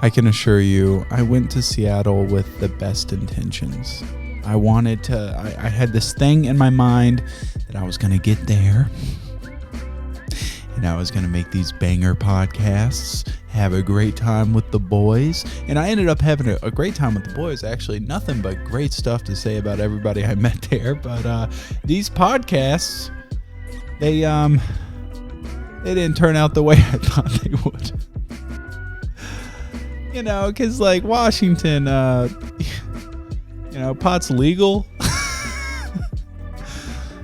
I can assure you, I went to Seattle with the best intentions. I had this thing in my mind that I was going to get there. And I was going to make these banger podcasts, have a great time with the boys. And I ended up having a great time with the boys. Actually, nothing but great stuff to say about everybody I met there. But these podcasts, they didn't turn out the way I thought they would. You know, because like Washington, pot's legal.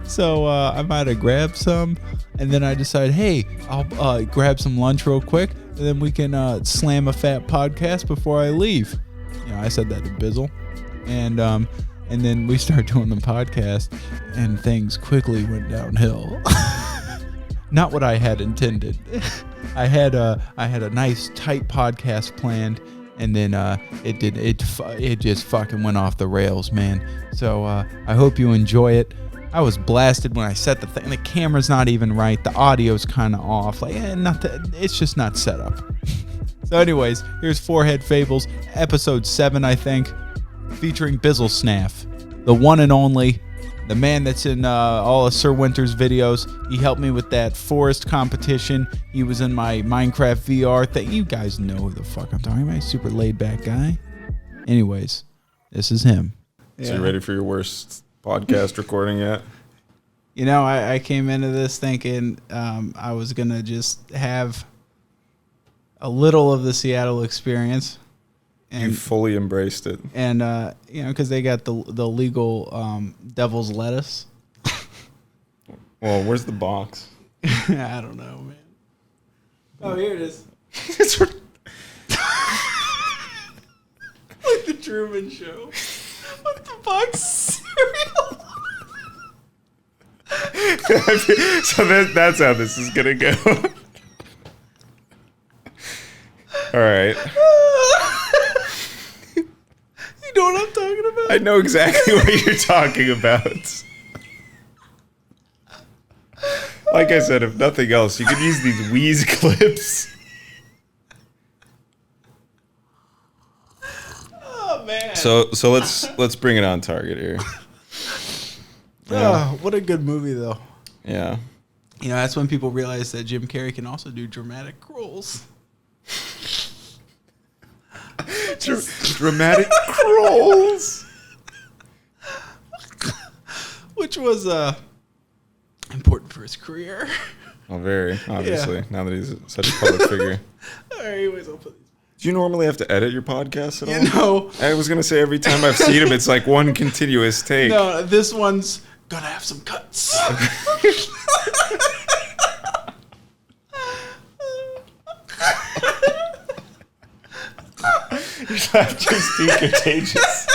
So I might have grabbed some. And then I decided, hey, I'll grab some lunch real quick. And then we can slam a fat podcast before I leave. You know, I said that to Bizzle. And then we started doing the podcast. And things quickly went downhill. Not what I had intended. I had a nice tight podcast planned, and then it just fucking went off the rails, man. So I hope you enjoy it. I was blasted when I set the thing. The camera's not even right. The audio's kind of off. It's just not set up. So, anyways, here's Forehead Fables, episode 7, I think, featuring Bizzlesnaff, the one and only. The man that's in all of Sir Winter's videos. He helped me with that forest competition. He was in my Minecraft VR thing. You guys know who the fuck I'm talking about. Super laid back guy. Anyways, this is him. So you ready for your worst podcast recording yet? You know, I came into this thinking I was going to just have a little of the Seattle experience. And you fully embraced it. And, because they got the legal devil's lettuce. Well, where's the box? I don't know, man. Oh, here it is. It's like the Truman Show. With the box cereal. So that's how this is going to go. All right. You know what I'm talking about? I know exactly what you're talking about. Like I said, if nothing else, you could use these Wheeze clips. Oh man. So let's bring it on target here. Oh, what a good movie though. Yeah. You know, that's when people realize that Jim Carrey can also do dramatic roles. Dramatic crawls. Which was important for his career. Well, very, obviously, now that he's such a public figure. All right, anyways, I'll put these. Do you normally have to edit your podcast at all? You know. I was going to say every time I've seen him, it's like one continuous take. No, this one's going to have some cuts. Your laughter's too contagious.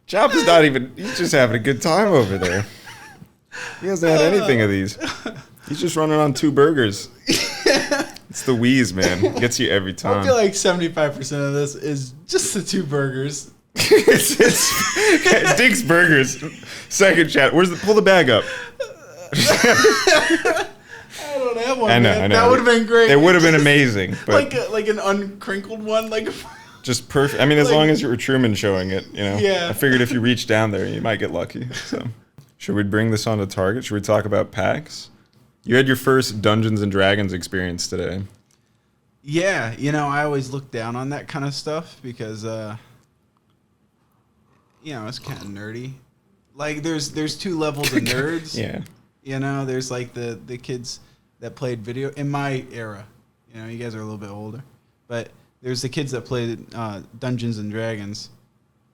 Chop is not even, he's just having a good time over there. He hasn't had anything of these. He's just running on 2 burgers. It's the wheeze, man. Gets you every time. I feel like 75% of this is just the 2 burgers. it's Dick's Burgers. Second chat. Pull the bag up. I don't have one. I know. That would have been great. It would have been amazing. But like an uncrinkled one, just perfect. I mean, as long as you were Truman showing it, you know. Yeah. I figured if you reach down there, you might get lucky. So, should we bring this on to Target? Should we talk about PAX? You had your first Dungeons and Dragons experience today. Yeah, I always look down on that kind of stuff because, it's kind of nerdy. Like, there's 2 levels of nerds. Yeah. There's like the kids that played video in my era. You guys are a little bit older, but there's the kids that played Dungeons and Dragons,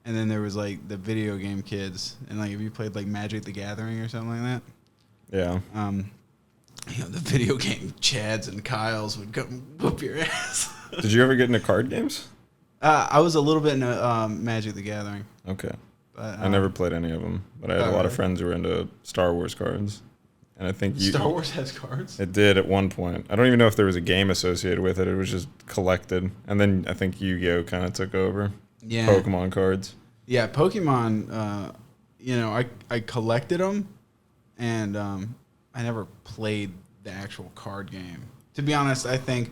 and then there was like the video game kids, and like if you played like Magic the Gathering or something like that. Yeah. The video game Chads and Kyles would come whoop your ass. Did you ever get into card games? I was a little bit into Magic the Gathering. Okay. But, I never played any of them, but I had a lot of friends who were into Star Wars cards. And I think Star Wars has cards? It did at one point. I don't even know if there was a game associated with it. It was just collected. And then I think Yu-Gi-Oh! Kind of took over. Yeah. Pokemon cards. Yeah, Pokemon, I collected them, and I never played the actual card game. To be honest, I think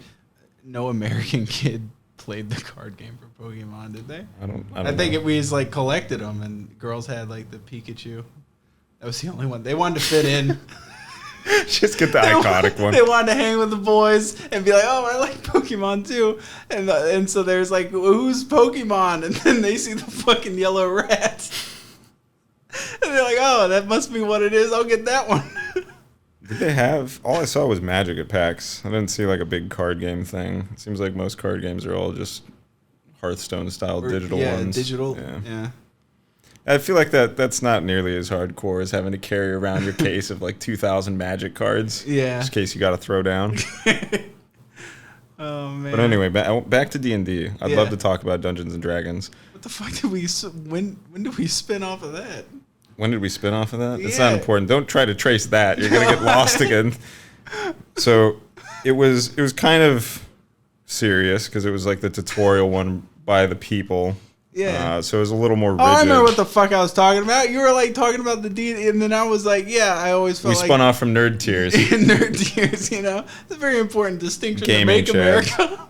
no American kid played the card game for Pokemon, did they? I think know. we just like collected them, and girls had like the Pikachu. That was the only one they wanted to fit in. Just get the iconic one. They wanted to hang with the boys and be like, "Oh, I like Pokemon too," and so there's like, "Who's Pokemon?" And then they see the fucking yellow rat, and they're like, "Oh, that must be what it is. I'll get that one." Did they have? All I saw was Magic at PAX. I didn't see like a big card game thing. It seems like most card games are all just Hearthstone style digital ones. Digital. Yeah. I feel like that's not nearly as hardcore as having to carry around your case of like 2,000 Magic cards. Yeah. Just in case you got to throw down. Oh man. But anyway, back to D&D. I'd love to talk about Dungeons and Dragons. What the fuck did we? When did we spin off of that? When did we spin off of that? It's not important. Don't try to trace that. You're gonna get lost again. So it was kind of serious because it was like the tutorial one by the people. Yeah. So it was a little more rigid. Oh, I remember what the fuck I was talking about. You were like talking about the D, and then I was like, yeah, I always felt we spun off from nerd tiers. Nerd tiers, you know, it's a very important distinction Gaming to make America.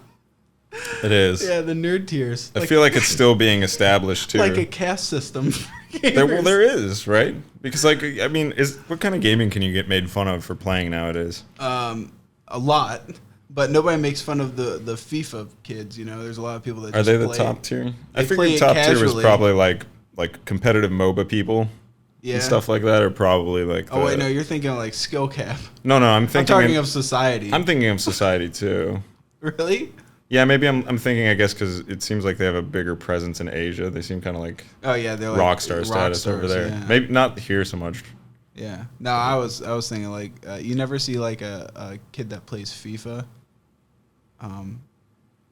It is. Yeah, the nerd tiers. I feel like it's still being established too. Like a caste system. There is, right? Because like, I mean, what kind of gaming can you get made fun of for playing nowadays? A lot. But nobody makes fun of the FIFA kids, you know. There's a lot of people that Are just they the play, top tier? they I play figured it top tier was casually. probably like competitive MOBA people yeah. and stuff like that, or probably like. Oh wait, no, you're thinking of like skill cap. No, I'm I'm thinking. talking of society. I'm thinking of society too. Really? Yeah, maybe I'm thinking. I guess because it seems like they have a bigger presence in Asia. They seem kind of like. Oh yeah, they're like rock star status over there. Yeah. Maybe not here so much. Yeah. No, I was thinking like you never see like a kid that plays FIFA.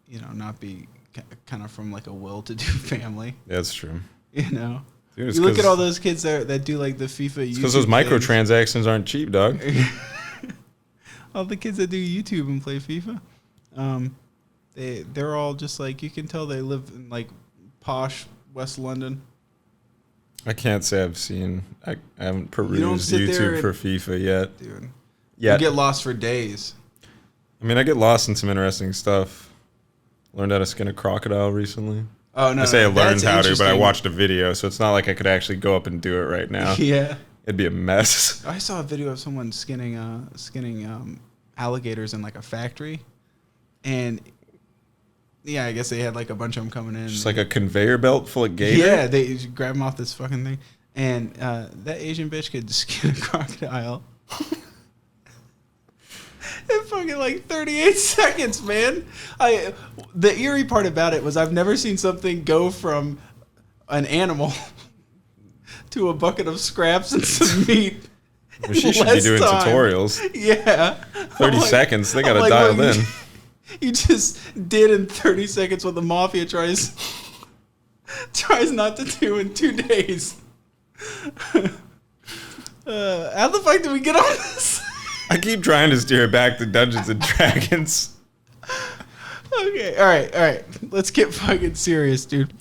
You know, not be kind of from like a well-to-do family. Yeah, that's true. You know, Dude, you look at all those kids that do like the FIFA. Because those microtransactions aren't cheap, dog. All the kids that do YouTube and play FIFA, they're all just like, you can tell they live in like posh West London. I can't say I've seen. I haven't perused sit there YouTube for FIFA yet. Dude, Yeah. you get lost for days. I mean, I get lost in some interesting stuff. Learned how to skin a crocodile recently. Oh no! I say I learned that's how to, but I interesting. watched a video, so it's not like I could actually go up and do it right now. Yeah. It'd be a mess. I saw a video of someone skinning alligators in like a factory, and yeah, I guess they had like a bunch of them coming in. Just like a conveyor belt full of gator. Yeah, they just grab them off this fucking thing, and that Asian bitch could skin a crocodile in fucking like 38 seconds, man. The eerie part about it was I've never seen something go from an animal to a bucket of scraps and some meat. Well, she should be less doing time. tutorials. Yeah. 30 seconds. They got to I'm like, dial well, in. You just did in 30 seconds what the mafia tries not to do in 2 days. How the fuck did we get on this? I keep trying to steer it back to Dungeons and Dragons. Okay, all right. Let's get fucking serious, dude.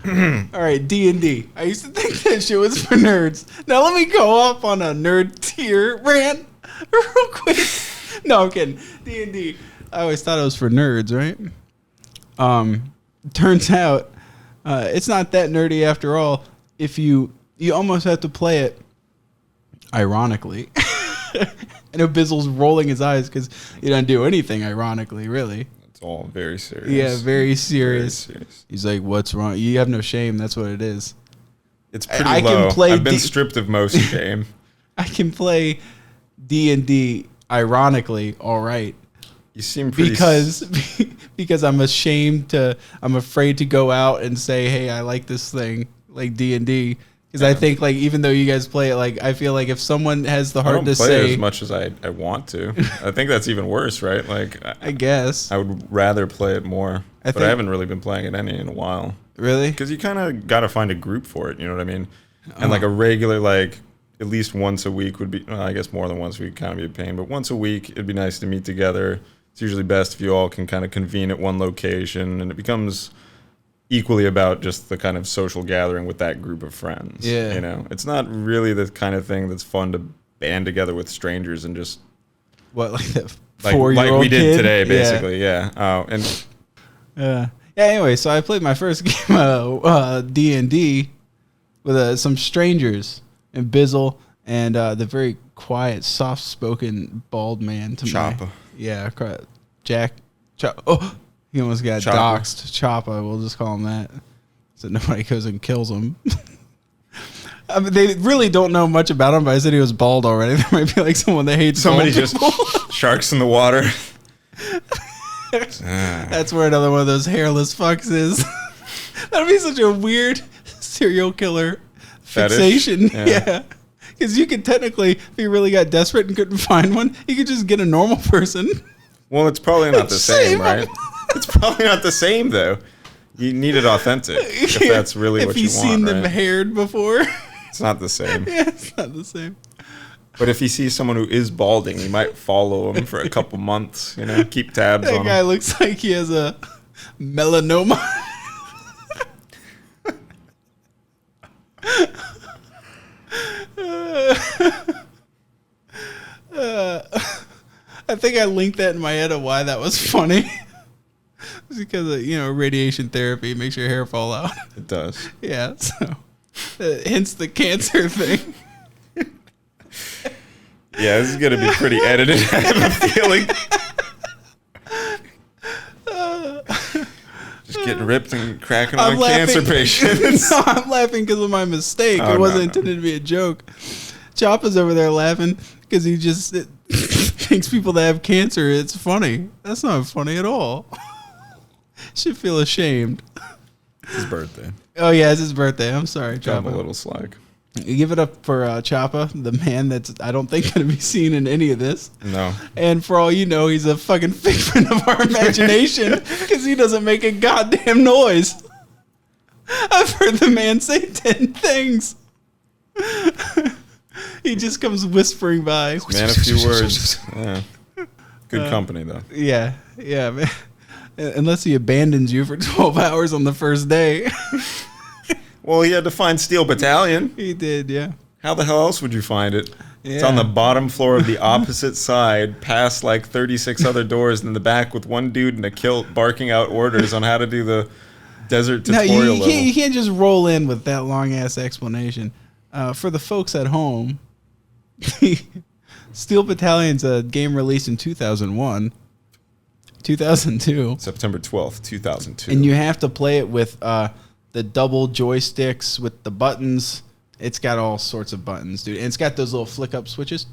All right, D&D. I used to think that shit was for nerds. Now let me go off on a nerd tier rant real quick. No, I'm kidding. D&D. I always thought it was for nerds, right? Turns out it's not that nerdy after all. If you almost have to play it ironically. I know Bizzle's rolling his eyes because he doesn't do anything ironically, really. It's all very serious. Yeah, very serious. Very serious. He's like, what's wrong? You have no shame. That's what it is. It's pretty I low. can play I've been stripped of most shame. I can play D&D ironically all right. You seem pretty... Because I'm afraid to go out and say, hey, I like this thing, like D&D. Because I think, like, even though you guys play it, like, I feel like if someone has the heart to say... I don't play it as much as I want to. I think that's even worse, right? Like, I guess. I would rather play it more. But I haven't really been playing it any in a while. Really? Because you kind of got to find a group for it, you know what I mean? And, like, a regular, like, at least once a week would be... Well, I guess more than once a week kind of be a pain. But once a week, it'd be nice to meet together. It's usually best if you all can kind of convene at one location. And it becomes... equally about just the kind of social gathering with that group of friends. Yeah. You know, it's not really the kind of thing that's fun to band together with strangers and just... What, like the like 4-year-old we did kid. today, basically. Yeah. Oh, and Yeah. Anyway, so I played my first game of D&D with some strangers and Bizzle and the very quiet, soft-spoken bald man to Choppa. Jack. Oh, he almost got Choppa. doxxed. Choppa, we'll just call him that. So nobody goes and kills him. I mean, they really don't know much about him, but I said he was bald already. There might be like someone that hates somebody bald just people. sharks in the water. That's where another one of those hairless fucks is. That'd be such a weird serial killer Fetish? fixation. Yeah. Yeah. Because you could technically, if you really got desperate and couldn't find one, you could just get a normal person. Well, it's probably not the same, Same. right? It's probably not the same, though. You need it authentic if that's really if what you he's want, seen right? them haired before. It's not the same. Yeah, it's not the same. But if he sees someone who is balding, he might follow him for a couple months, keep tabs That on guy him. looks like he has a melanoma. I think I linked that in my head of why that was funny. It's because of, radiation therapy makes your hair fall out. It does. Yeah, so hence the cancer thing. Yeah, this is going to be pretty edited, I have a feeling. Just getting ripped and cracking on cancer patients. No, I'm laughing because of my mistake. Oh, it wasn't no. intended to be a joke. Choppa's over there laughing because he just thinks people that have cancer, it's funny. That's not funny at all. Should feel ashamed. It's his birthday. Oh, yeah, it's his birthday. I'm sorry, Got him a Choppa. little slack. You give it up for Choppa, the man that's, I don't think, going to be seen in any of this. No. And for all you know, he's a fucking figment of our imagination because he doesn't make a goddamn noise. I've heard the man say 10 things. He just comes whispering by. Man, a few words. Yeah. Good company, though. Yeah, man. Unless he abandons you for 12 hours on the first day. Well, he had to find Steel Battalion. He did, yeah. How the hell else would you find it? Yeah. It's on the bottom floor of the opposite side, past like 36 other doors in the back with one dude in a kilt barking out orders on how to do the desert No, tutorial level. you can't just roll in with that long-ass explanation. For the folks at home, Steel Battalion's a game released in 2001, 2002. September 12th, 2002. And you have to play it with the double joysticks with the buttons. It's got all sorts of buttons, dude. And it's got those little flick-up switches.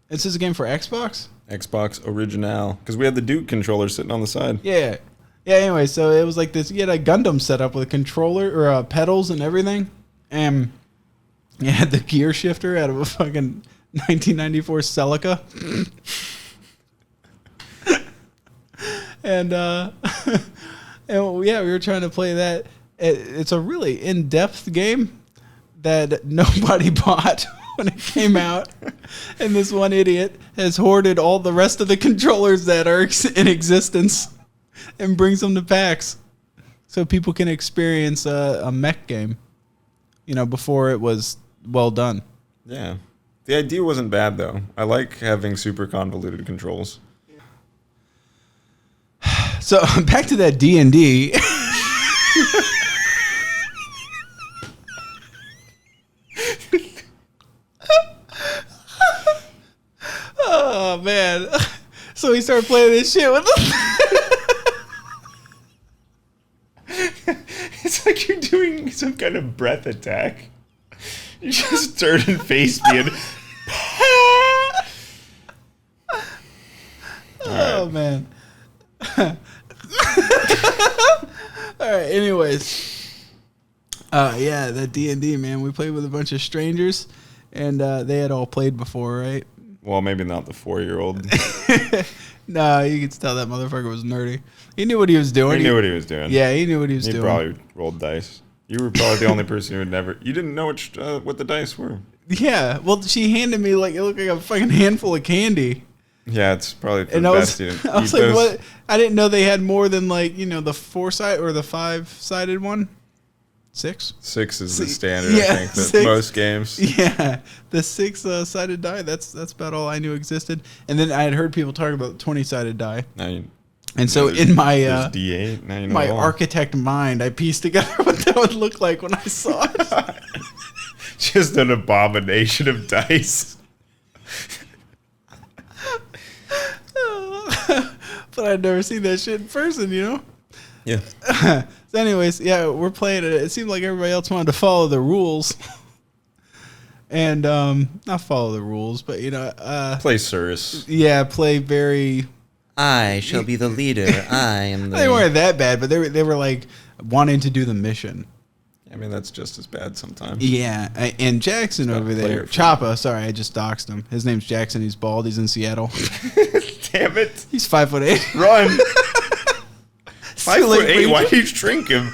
This is a game for Xbox? Xbox Original. Because we had the Duke controller sitting on the side. Yeah. Yeah, anyway, so it was like this. You had a Gundam setup with a controller or pedals and everything. And you had the gear shifter out of a fucking 1994 Celica. And, yeah, we were trying to play that. It's a really in-depth game that nobody bought when it came out. And this one idiot has hoarded all the rest of the controllers that are in existence and brings them to PAX so people can experience a mech game, before it was well done. Yeah. The idea wasn't bad, though. I like having super convoluted controls. So back to that D&D. Oh man! So we started playing this shit with them. It's like you're doing some kind of breath attack. You just turn and face me and... Oh man! All right. Anyways, yeah, that D&D, man. We played with a bunch of strangers, and they had all played before, right? Well, maybe not the 4-year-old. No, you could tell that motherfucker was nerdy. He knew what he was doing. He knew what he was doing. Yeah, he knew what he was He doing. probably rolled dice. You were probably the only person who would never... You didn't know what the dice were. Yeah, well, she handed me it looked like a fucking handful of candy. Yeah, it's probably for And the I best was, you didn't I was eat like, those. what? I didn't know they had more than the 4-sided or the 5-sided one. 6? 6 is the standard, Yeah, I think, that 6. most games. Yeah, the 6-sided die. That's about all I knew existed. And then I had heard people talk about 20-sided die. And so in my D8, now you know my all. architect mind, I pieced together what that would look like when I saw it. Just an abomination of dice. But I'd never seen that shit in person, you know? Yeah. So anyways, yeah, we're playing it. It seemed like everybody else wanted to follow the rules. And not follow the rules, but, you know. Play Cirrus. Yeah, play very... I shall be the leader. I am the... They weren't that bad, but they were like wanting to do the mission. I mean, that's just as bad sometimes. Yeah, and Jackson over there, Choppa. Sorry, I just doxed him. His name's Jackson. He's bald. He's in Seattle. Damn it! He's 5'8". Run! 5'8". Why do you shrink him?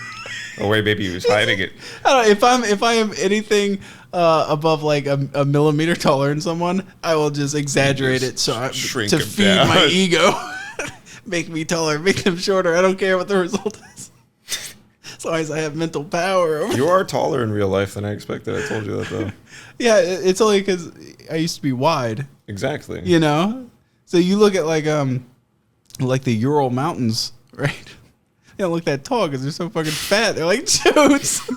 Oh wait, maybe he was hiding it. I don't know, if I am anything above like a millimeter taller than someone, I will just exaggerate it to shrink feed him down. my ego. Make me taller, make them shorter. I don't care what the result is. As long as I have mental power. You are taller in real life than I expected. I told you that though. Yeah, it's only because I used to be wide. Exactly. You know, so you look at like the Ural Mountains, right? They don't look that tall because they're so fucking fat. They're like chutes.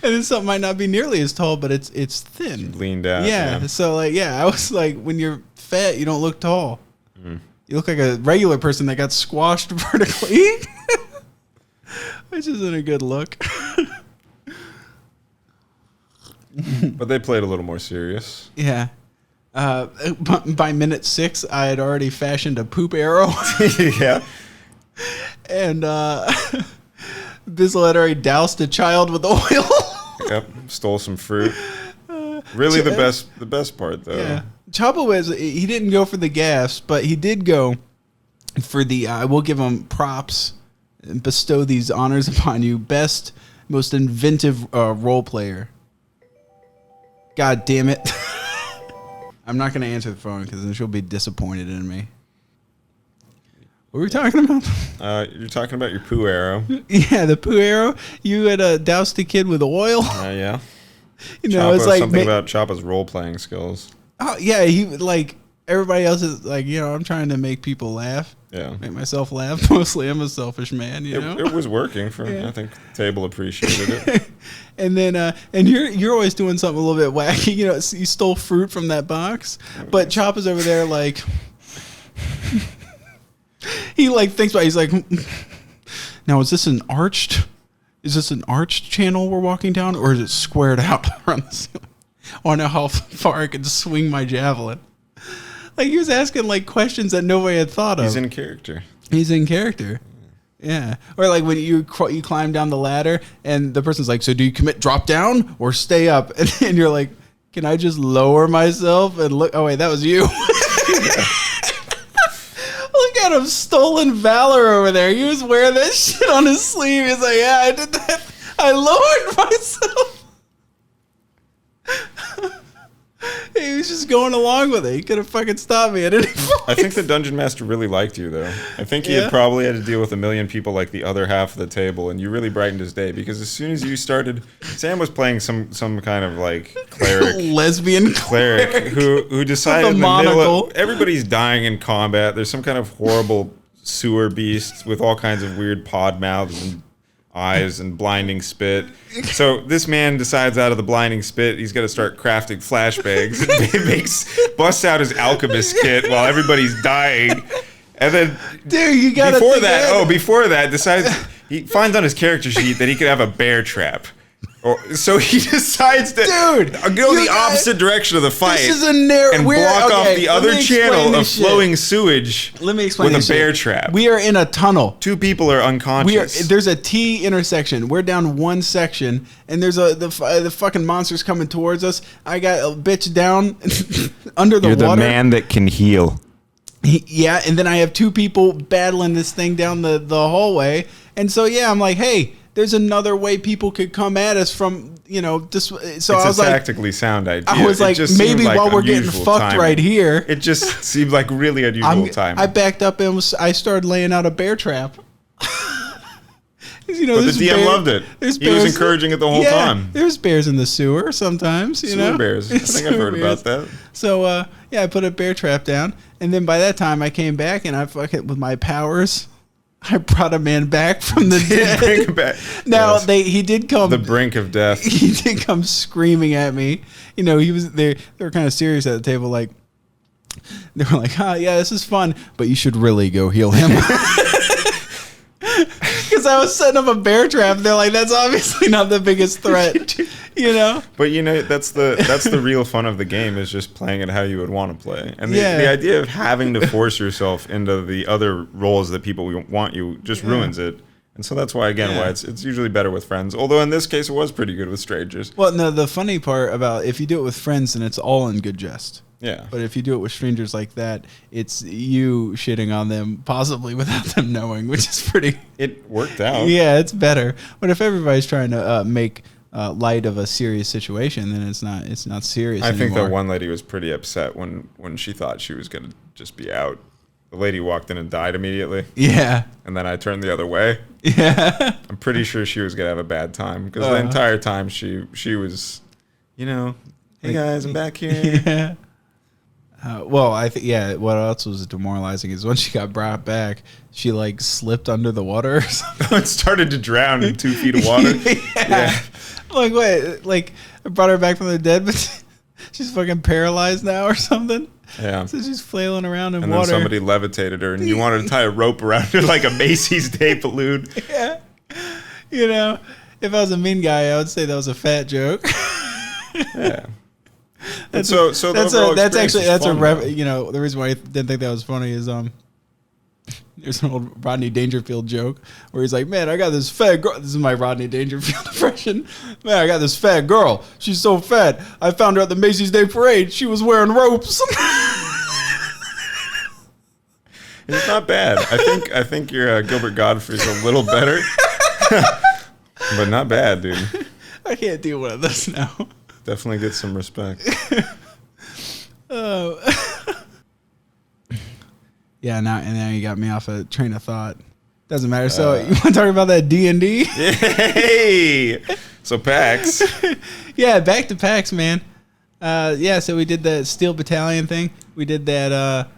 And then something might not be nearly as tall, but it's thin. Leaned out. Yeah. So like, yeah, I was like, when you're fat, you don't look tall. You look like a regular person that got squashed vertically. Which isn't a good look. But they played a little more serious. Yeah. By minute 6, I had already fashioned a poop arrow. Yeah. And Bizzle had already doused a child with oil. Yep. Stole some fruit. Really the best part though. Yeah. Choppa he didn't go for the gaffs, but he did go for the I will give him props and bestow these honors upon you. Best, most inventive role player. God damn it. I'm not going to answer the phone because then she'll be disappointed in me. What were we talking about? You're talking about your poo arrow. Yeah, the poo arrow. You had doused the kid with oil. Yeah. You know, it's like something about Choppa's role-playing skills. Oh yeah, he like everybody else is like, you know, I'm trying to make people laugh. Yeah. Make myself laugh. Mostly, I'm a selfish man. You know, it was working for. I think the table appreciated it. And then, and you're always doing something a little bit wacky. You know, you stole fruit from that box, but Choppa's over there like, he like thinks about it. He's like, now is this an arched? Is this an arched channel we're walking down, or is it squared out around the ceiling? I want to know how far I can swing my javelin. Like, he was asking like questions that nobody had thought of. He's in character. He's in character. Yeah. Or like when you climb down the ladder and the person's like, so do you commit drop down or stay up? And you're like, can I just lower myself and look? Oh, wait, that was you. Look at him, stolen valor over there. He was wearing that shit on his sleeve. He's like, yeah, I did that. I lowered myself. He was just going along with it. He could have fucking stopped me at any point. I think the dungeon master really liked you, though. I think he had probably had to deal with a million people like the other half of the table, and you really brightened his day because as soon as you started, Sam was playing some kind of like cleric, lesbian cleric who decided in the middle of, everybody's dying in combat. There's some kind of horrible sewer beast with all kinds of weird pod mouths and eyes and blinding spit. So this man decides out of the blinding spit he's got to start crafting flashbangs and busts out his alchemist kit while everybody's dying. And then dude, you gotta before that decides he finds on his character sheet that he could have a bear trap. So he decides to go the opposite direction of the fight and block off the other channel of flowing sewage. Let me explain with a bear trap. We are in a tunnel. 2 people are unconscious. There's a T intersection. We're down one section, and there's the fucking monster's coming towards us. I got a bitch down under the water. You're the man that can heal. Yeah, and then I have 2 people battling this thing down the hallway, and so yeah, I'm like, hey. There's another way people could come at us from, you know, just so it's I was a like, tactically sound idea. I was like, maybe while we're getting fucked timing. right here. It just seemed like really unusual timing. I backed up and I started laying out a bear trap. He's You know, But the DM loved it. He was encouraging it the whole time. There's bears in the sewer sometimes, you know. Sewer bears. I think I've heard about that. So, I put a bear trap down. And then by that time, I came back and I fucking, with my powers, I brought a man back from the dead. Bring him back. Now, Yes. he did come. The brink of death. He did come screaming at me. You know, he was there. They were kind of serious at the table, like, they were like, yeah, this is fun, but you should really go heal him. Because I was setting up a bear trap. They're like, that's obviously not the biggest threat, you know? But, you know, that's the real fun of the game is just playing it how you would want to play. And the idea of having to force yourself into the other roles that people want you just ruins it. And so that's why, again, why it's usually better with friends. Although in this case, it was pretty good with strangers. Well, no, the funny part about if you do it with friends, then it's all in good jest. Yeah. But if you do it with strangers like that, it's you shitting on them, possibly without them knowing, which is pretty... It worked out. Yeah, it's better. But if everybody's trying to make light of a serious situation, then it's not serious I think anymore. that one lady was pretty upset when she thought she was going to just be out. The lady walked in and died immediately. Yeah. And then I turned the other way. Yeah. I'm pretty sure she was going to have a bad time because the entire time she was, you know, hey guys, I'm back here. Yeah. Well, I think what else was demoralizing is when she got brought back, she like slipped under the water or something. It started to drown in 2 feet of water. Yeah. I'm like, wait, like I brought her back from the dead, but she's fucking paralyzed now or something. Yeah. So she's flailing around in and water. And then somebody levitated her, and you wanted to tie a rope around her like a Macy's Day balloon. Yeah. You know, if I was a mean guy, I would say that was a fat joke. Yeah. That's fun, you know, the reason why I didn't think that was funny is there's an old Rodney Dangerfield joke where he's like, man, I got this fat girl. This is my Rodney Dangerfield impression. Man, I got this fat girl. She's so fat. I found her at the Macy's Day Parade. She was wearing ropes. It's not bad. I think your Gilbert Godfrey's a little better, but not bad, dude. I can't do one of this now. Definitely get some respect. Yeah, now you got me off a train of thought. Doesn't matter. So you want to talk about that D&D? Hey, so PAX. Yeah, back to PAX, man. So we did the Steel Battalion thing. We did that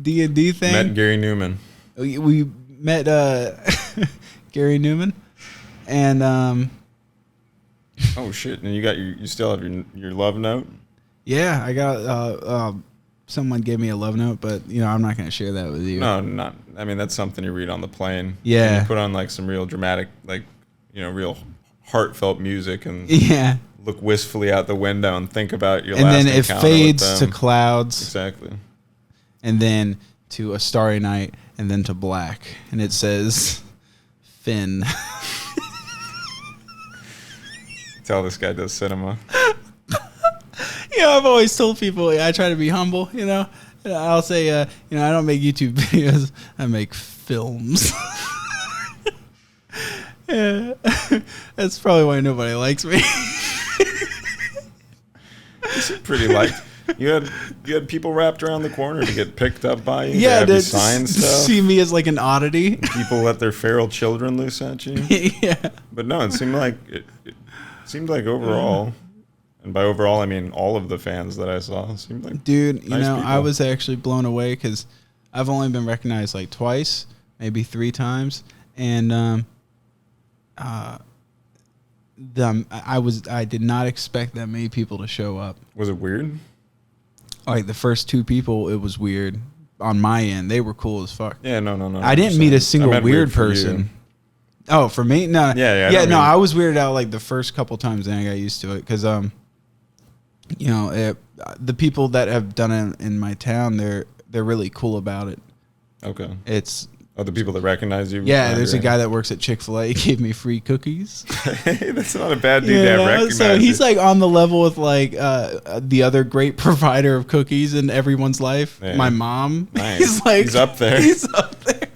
D&D thing. Met Gary Newman. We met Gary Newman, and oh shit! And you still have your love note? Yeah, I got someone gave me a love note, but you know I'm not gonna share that with you. No, not. I mean that's something you read on the plane. Yeah. And you put on like some real dramatic, like real heartfelt music, and look wistfully out the window and think about your. And last then it fades with to them. clouds. Exactly. And then to a starry night, and then to black, and it says, Finn. Tell this guy does cinema. I've always told people I try to be humble, you know. And I'll say, I don't make YouTube videos. I make films. Yeah. That's probably why nobody likes me. You seem pretty liked. You had people wrapped around the corner to get picked up by you. Yeah, to sign stuff. See me as like an oddity. People let their feral children loose at you. Yeah. But no, it seemed like overall, and by overall I mean all of the fans that I saw seemed like dude. Nice people. I was actually blown away because I've only been recognized like twice, maybe 3 times, and I did not expect that many people to show up. Was it weird? Like the first 2 people, it was weird on my end. They were cool as fuck. Yeah, no. I didn't meet a single weird person. Oh, for me? No. Yeah. No, I was weirded out like the first couple times, and I got used to it because, the people that have done it in my town, they're really cool about it. Okay. It's the people that recognize you. Yeah, there's a guy that works at Chick-fil-A. He gave me free cookies. Hey, that's not a bad dude to recognize. So he's like on the level with like the other great provider of cookies in everyone's life. Yeah. My mom. Nice. He's up there. He's up there.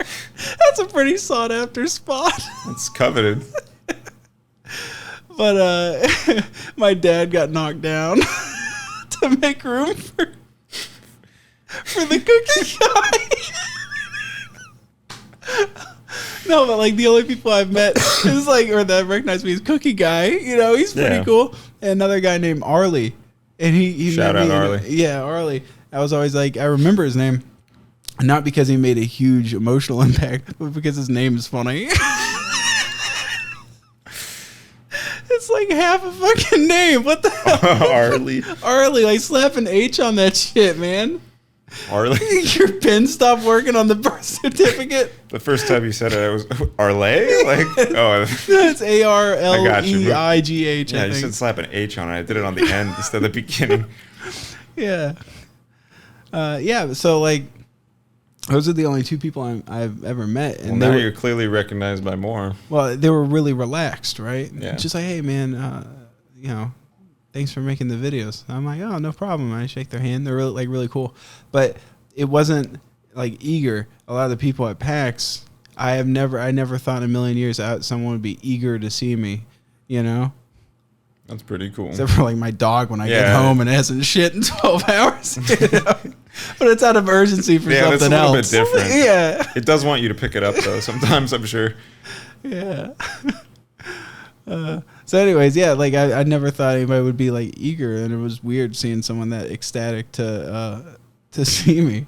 That's a pretty sought after spot. It's coveted. But my dad got knocked down to make room for the cookie guy. No, but like the only people I've met is like, or that recognize me is Cookie Guy. You know, he's pretty cool. And another guy named Arlie, and he shout out Arlie. Yeah, Arlie. I was always like, I remember his name, not because he made a huge emotional impact, but because his name is funny. It's like half a fucking name. What the hell? Arlie. Arlie, like slap an H on that shit, man. Arlie. Your pen stopped working on the birth certificate. The first time you said it, I was Arlie? Like, oh. It's ARLEIGH. Yeah, you said slap an H on it. I did it on the end instead of the beginning. Yeah. Yeah, so like, those are the only two people I've ever met. And now you're clearly recognized by more. Well, they were really relaxed, right? Yeah. Just like, hey, man, you know, thanks for making the videos. I'm like, oh, no problem. I shake their hand. They're really, like, really cool. But it wasn't like eager. A lot of the people at PAX, I never thought in a million years someone would be eager to see me, you know? That's pretty cool. Except for like my dog when I get home and it hasn't shit in 12 hours. You know? But it's out of urgency for something else. It's a little bit different. Yeah. It does want you to pick it up though. Sometimes I'm sure. Yeah. So anyways, yeah, like I never thought anybody would be like eager, and it was weird seeing someone that ecstatic to see me.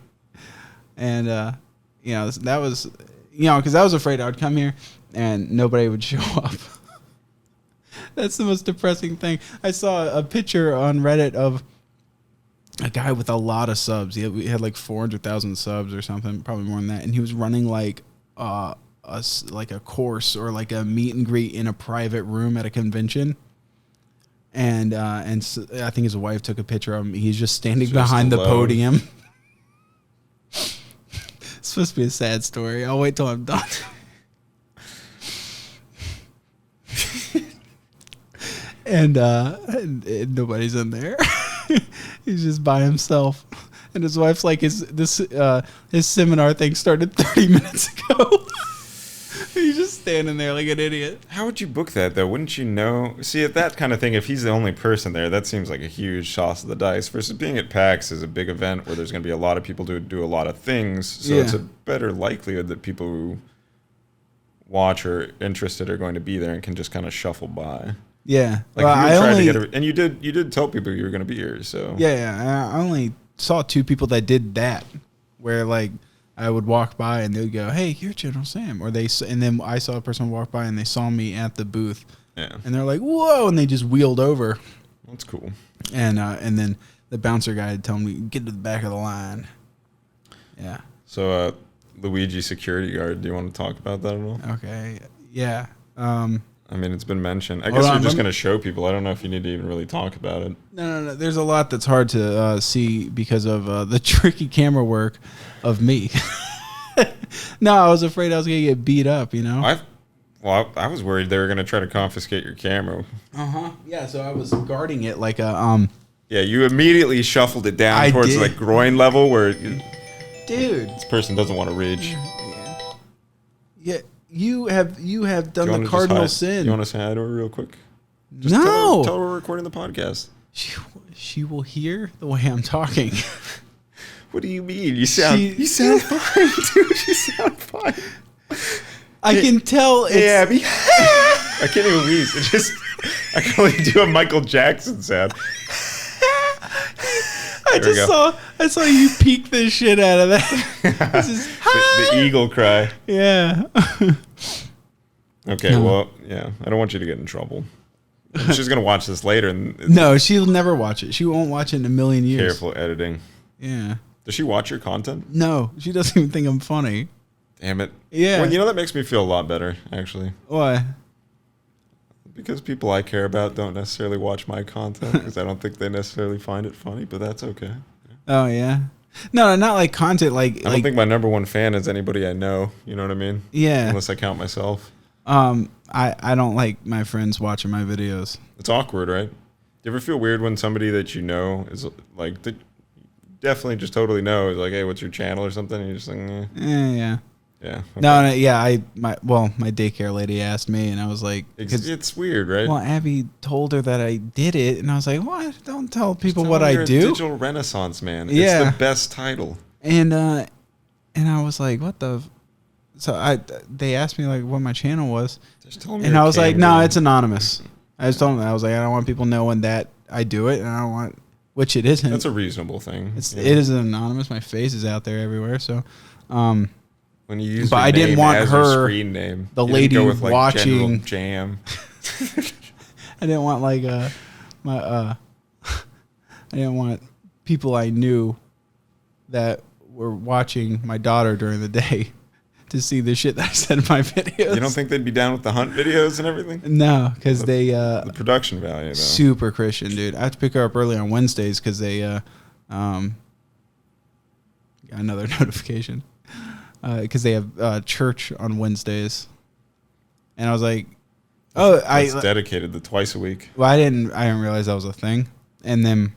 And you know, that was, you know, because I was afraid I would come here and nobody would show up. That's the most depressing thing. I saw a picture on Reddit of a guy with a lot of subs. He had like 400,000 subs or something, probably more than that. And he was running like a course or like a meet and greet in a private room at a convention. And so I think his wife took a picture of him. He's just standing behind the podium. It's supposed to be a sad story. I'll wait till I'm done. And nobody's in there. He's just by himself. And his wife's like, his seminar thing started 30 minutes ago. He's just standing there like an idiot. How would you book that, though? Wouldn't you know? See, at that kind of thing, if he's the only person there, that seems like a huge toss of the dice. Versus being at PAX is a big event where there's going to be a lot of people to do a lot of things. So it's a better likelihood that people who watch or interested are going to be there and can just kind of shuffle by. Yeah, like well, you tried and you did tell people you were going to be here. So yeah, I only saw two people that did that, where like I would walk by and they would go, "Hey, you're General Sam," and then I saw a person walk by and they saw me at the booth, and they're like, "Whoa!" and they just wheeled over. That's cool. And then the bouncer guy had told me, "Get to the back of the line." Yeah. So Luigi security guard. Do you want to talk about that at all? Okay. Yeah. I mean, it's been mentioned. I guess you're just going to show people. I don't know if you need to even really talk about it. No. There's a lot that's hard to see because of the tricky camera work of me. No, I was afraid I was going to get beat up, you know? I was worried they were going to try to confiscate your camera. Yeah, so I was guarding it like a... Yeah, you immediately shuffled it down towards like groin level where... Dude. This person doesn't want to reach. Yeah. You have done the cardinal sin. You want to say hi to her real quick? Just no. Tell her we're recording the podcast. She will hear the way I'm talking. What do you mean? You sound fine, dude. You sound fine. I can tell. Hey, Abby. I can't even wheeze. I can only do a Michael Jackson sound. I saw you peek the shit out of that. This is the eagle cry. Yeah. Okay, well, yeah. I don't want you to get in trouble. She's going to watch this later. No, she'll never watch it. She won't watch it in a million years. Careful editing. Yeah. Does she watch your content? No, she doesn't even think I'm funny. Damn it. Yeah. Well, you know, that makes me feel a lot better, actually. Why? Because people I care about don't necessarily watch my content because I don't think they necessarily find it funny, but that's okay. Oh, yeah? No, not like content. I don't think my number one fan is anybody I know. You know what I mean? Yeah. Unless I count myself. I don't like my friends watching my videos. It's awkward, right? Do you ever feel weird when somebody that you know is like, definitely just totally know, is like, hey, what's your channel or something? And you're just like, yeah. Yeah. Okay. No, yeah. My daycare lady asked me, and I was like, it's weird, right? Well, Abby told her that I did it, and I was like, what? Don't tell people what you're I do. A digital renaissance man. Yeah. It's the best title. And I was like, what the? they asked me like what my channel was, Just tell them and I was like, no, it's anonymous. I just told them, I was like, I don't want people knowing that I do it, and I don't want, which it isn't. That's a reasonable thing. It is anonymous. My face is out there everywhere, so. When you use, but I didn't want as her, your screen name, the you lady go with, like, watching General Jam. I didn't want like I didn't want people I knew that were watching my daughter during the day to see the shit that I said in my videos. You don't think they'd be down with the hunt videos and everything? No, because they the production value though. Super Christian, dude. I have to pick her up early on Wednesdays because they got another notification because they have church on Wednesdays, and I was like, oh, That's dedicated to twice a week. Well, I didn't realize that was a thing, and then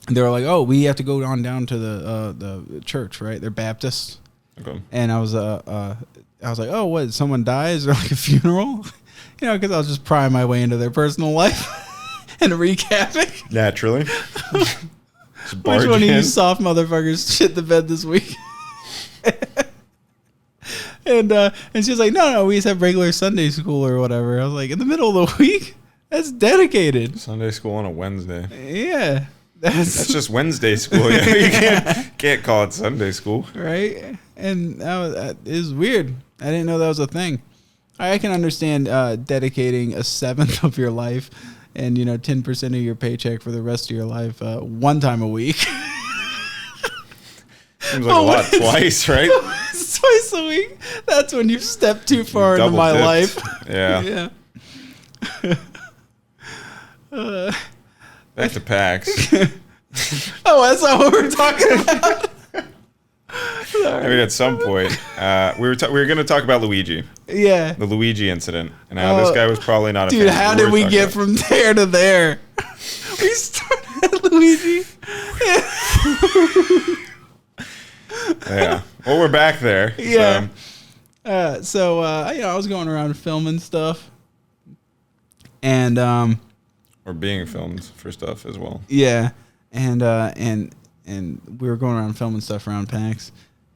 they were like, oh, we have to go on down to the church, right? They're Baptists. Okay. And I was like, oh, what? Someone dies? Is there like a funeral? You know, because I was just prying my way into their personal life and recapping. Naturally. Which one of you soft motherfuckers shit the bed this week? And she was like, no, we just have regular Sunday school or whatever. I was like, in the middle of the week? That's dedicated. Sunday school on a Wednesday. Yeah. That's just Wednesday school. You can't call it Sunday school. Right? And that is weird. I didn't know that was a thing. I can understand dedicating a seventh of your life and 10% of your paycheck for the rest of your life one time a week. Seems like a lot twice, right? Twice a week. That's when you've stepped too far into my life. Yeah. Yeah. Back to PAX. Oh, that's not what we're talking about. I mean, at some point, we were going to talk about Luigi. Yeah. The Luigi incident, and how this guy was probably not a dude. fan. How did we get from there to there? We started at Luigi. Yeah. Well, we're back there. Yeah. So I was going around filming stuff, and or being filmed for stuff as well. Yeah, and we were going around filming stuff around PAX,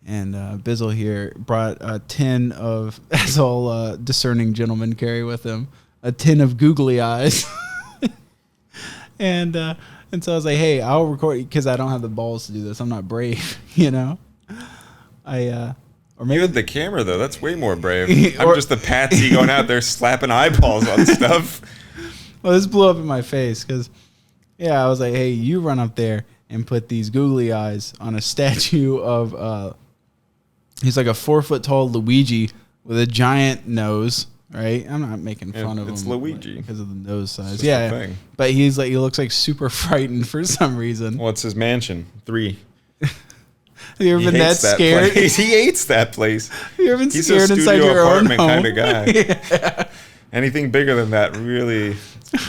and Bizzle here brought a tin of, as all discerning gentlemen carry with them, a tin of googly eyes, and so I was like, hey, I'll record because I don't have the balls to do this. I'm not brave, Or maybe you had the camera though. That's way more brave. I'm just the patsy going out there slapping eyeballs on stuff. Well, this blew up in my face because, I was like, hey, you run up there and put these googly eyes on a statue of, he's like a 4 foot tall Luigi with a giant nose, right? I'm not making fun of him. It's Luigi. Because of the nose size. Yeah. Thing. But he looks like super frightened for some reason. Well, it's his mansion. 3. Have you ever been that scared? He hates that place. Have you ever been He's scared a inside studio your own apartment home? kind of guy. Yeah. Anything bigger than that really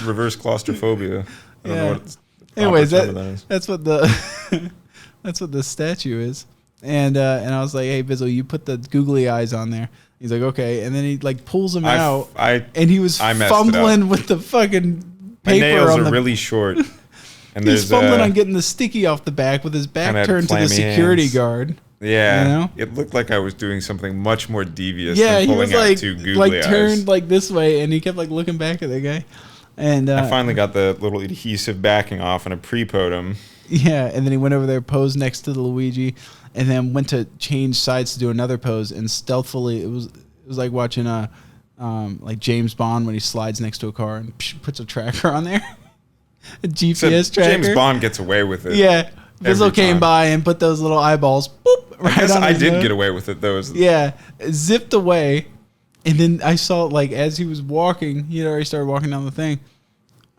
reverse claustrophobia. I don't know what anyways, that is. that's what the that's what the statue is. And I was like, hey, Bizzle, you put the googly eyes on there. He's like, okay. And then he pulls them out. And he was fumbling with the fucking paper. My nails are really short. And he's fumbling on getting the sticky off the back with his back turned to the security guard. Yeah, it looked like I was doing something much more devious than pulling out 2 googly eyes. Turned this way, and he kept looking back at the guy. And I finally got the little adhesive backing off, and I pre-poed him. Yeah, and then he went over there, posed next to the Luigi, and then went to change sides to do another pose, and stealthily, it was like watching James Bond when he slides next to a car and puts a tracker on there. A GPS tracker. James Bond gets away with it. Yeah. Bizzle came by and put those little eyeballs boop, right I guess on I his did nose. get away with it, though. Yeah. Zipped away. And then I saw, as he was walking, he had already started walking down the thing.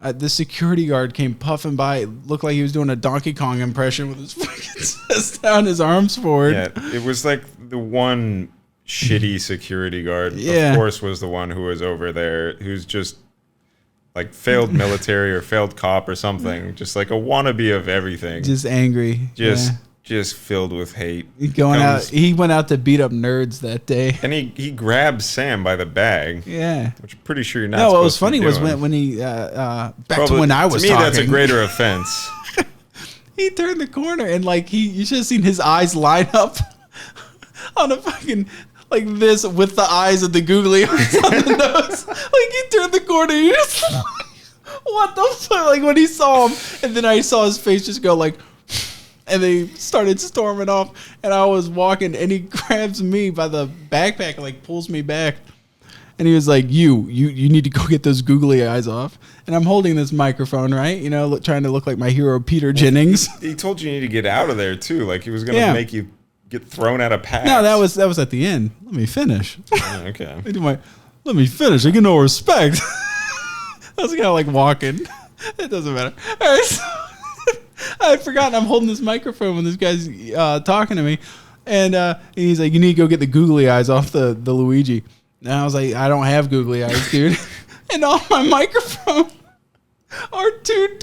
The security guard came puffing by. It looked like he was doing a Donkey Kong impression with his fucking chest down, his arms forward. Yeah, it was like the one shitty security guard, Yeah. of course, was the one who was over there, who's just failed military or failed cop or something. Just like a wannabe of everything. Just angry. Just filled with hate. He went out to beat up nerds that day. And he grabbed Sam by the bag. Yeah. Which I'm pretty sure you're not No, what was supposed to funny be was doing. when he back to when I was talking. To me, talking. that's a greater offense. He turned the corner and you should have seen his eyes line up on a fucking like this with the eyes and the googly eyes on the nose. Like he turned the corner, he just what the fuck? Like when he saw him, and then I saw his face just go like, and they started storming off, and I was walking, and he grabs me by the backpack and like pulls me back, and he was like, you need to go get those googly eyes off. And I'm holding this microphone, right? You know, trying to look like my hero Peter Jennings. He told you need to get out of there too. Like he was gonna make you get thrown out of PAX. No, that was at the end. Let me finish. Oh, okay. Let me finish. I get no respect. I was kind of like walking. It doesn't matter. All right, so I had forgotten I'm holding this microphone when this guy's talking to me, and he's like, "You need to go get the googly eyes off the Luigi." And I was like, "I don't have googly eyes, dude." And on my microphone are two